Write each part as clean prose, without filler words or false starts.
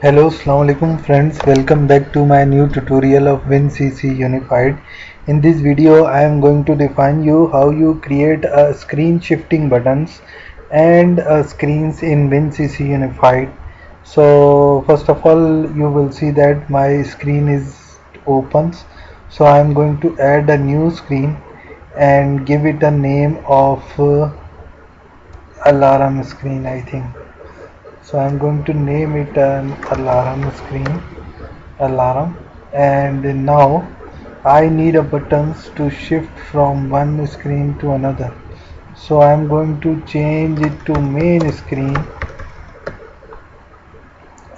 Hello, Assalamu alaikum friends. Welcome back to my new tutorial of WinCC Unified. In this video, I am going to define you how you create a screen shifting buttons and screens in WinCC Unified. So first of all, you will see that my screen is opens. So I am going to add a new screen and give it a name of alarm screen, I think. So I'm going to name it an alarm screen, alarm, and now I need a buttons to shift from one screen to another. So I'm going to change it to main screen,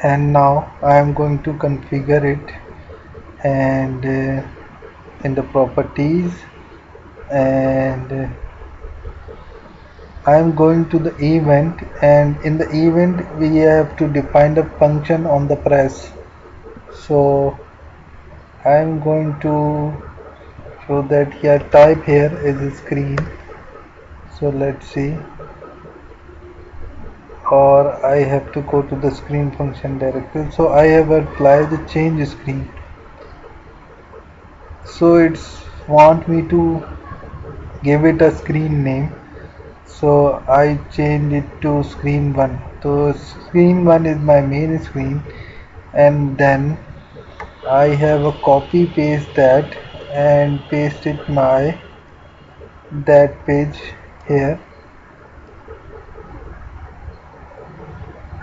and now I am going to configure it and in the properties, and I am going to the event, and in the event we have to define the function on the press. So I am going to show that here type here is a screen. So let's see, or I have to go to the screen function directly. So I have applied the change screen. So it's want me to give it a screen name. So I change it to screen 1. So screen 1 is my main screen, and then I have a copy paste that and paste it my that page here.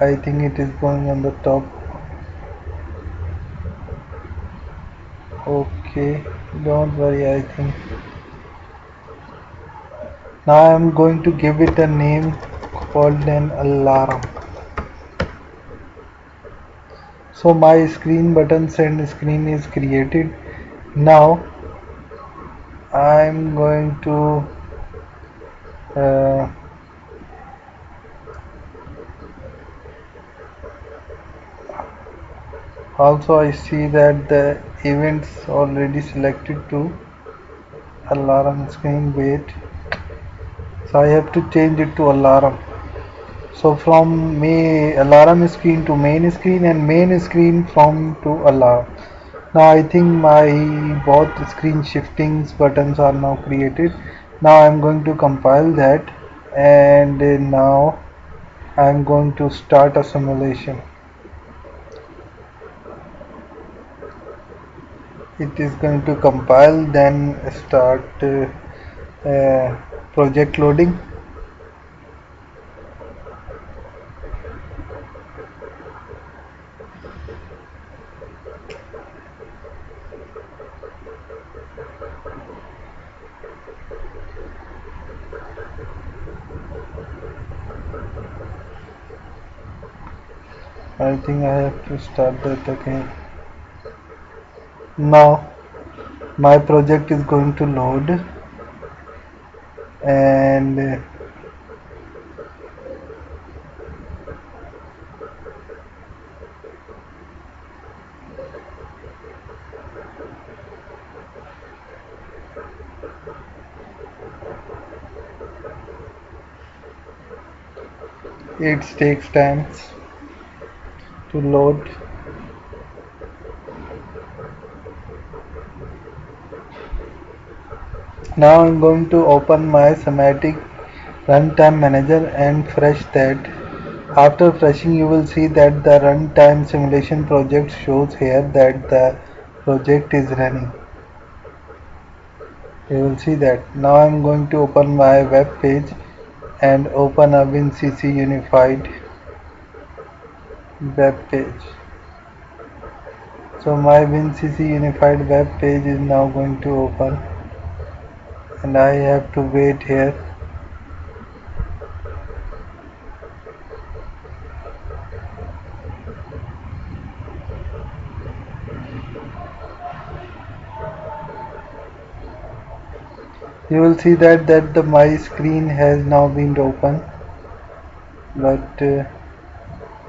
I think it is going on the top. Okay, don't worry, I think. Now I am going to give it a name called an alarm. So my screen buttons and screen is created. Now I am going to also I see that the events already selected to alarm screen. Wait, so I have to change it to alarm. So from alarm screen to main screen, and main screen from to alarm. Now I think my both screen shifting buttons are now created. Now I am going to compile that, and now I am going to start a simulation. It is going to compile, then start project loading. I think I have to start that again. Now my project is going to load, and it takes time to load. Now I'm going to open my schematic runtime manager and fresh that. After freshing, you will see that the runtime simulation project shows here that the project is running. You will see that. Now I'm going to open my web page and open a WinCC Unified web page. So my WinCC Unified web page is now going to open, and I have to wait here. You will see that my screen has now been open, but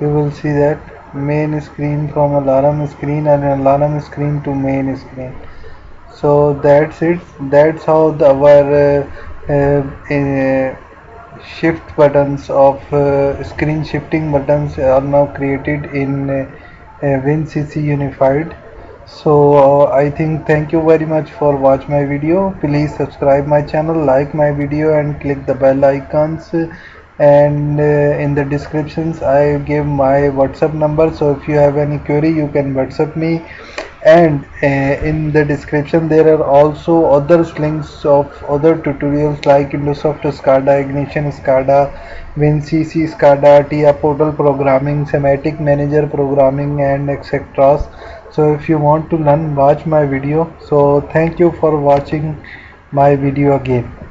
you will see that main screen from alarm screen and alarm screen to main screen. So that's it. That's how our shift buttons of screen shifting buttons are now created in WinCC Unified. So I think thank you very much for watch my video. Please subscribe my channel, like my video and click the bell icons, and in the descriptions I give my WhatsApp number, so if you have any query you can WhatsApp me. And in the description there are also other links of other tutorials like Indosoft SCADA, Ignition SCADA, WinCC SCADA, TIA portal programming, Semantic Manager programming and etc. So if you want to learn, watch my video. So thank you for watching my video again.